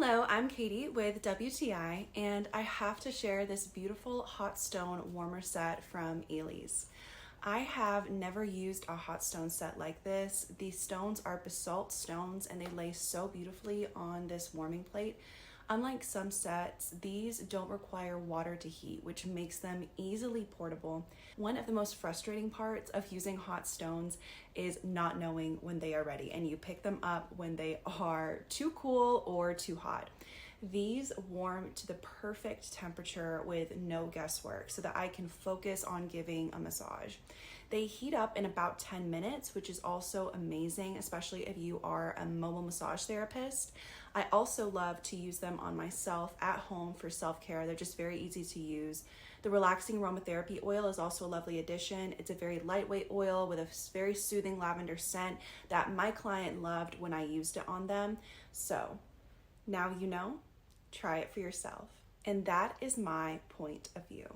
Hello, I'm Katie with WTI, and I have to share this beautiful hot stone warmer set from Eleeels. I have never used a hot stone set like this. These stones are basalt stones and they lay so beautifully on this warming plate. Unlike some sets, these don't require water to heat, which makes them easily portable. One of the most frustrating parts of using hot stones is not knowing when they are ready, and you pick them up when they are too cool or too hot. These warm to the perfect temperature with no guesswork so that I can focus on giving a massage. They heat up in about 10 minutes, which is also amazing, especially if you are a mobile massage therapist. I also love to use them on myself at home for self-care. They're just very easy to use. The relaxing aromatherapy oil is also a lovely addition. It's a very lightweight oil with a very soothing lavender scent that my client loved when I used it on them. So now you know, try it for yourself. And that is my point of view.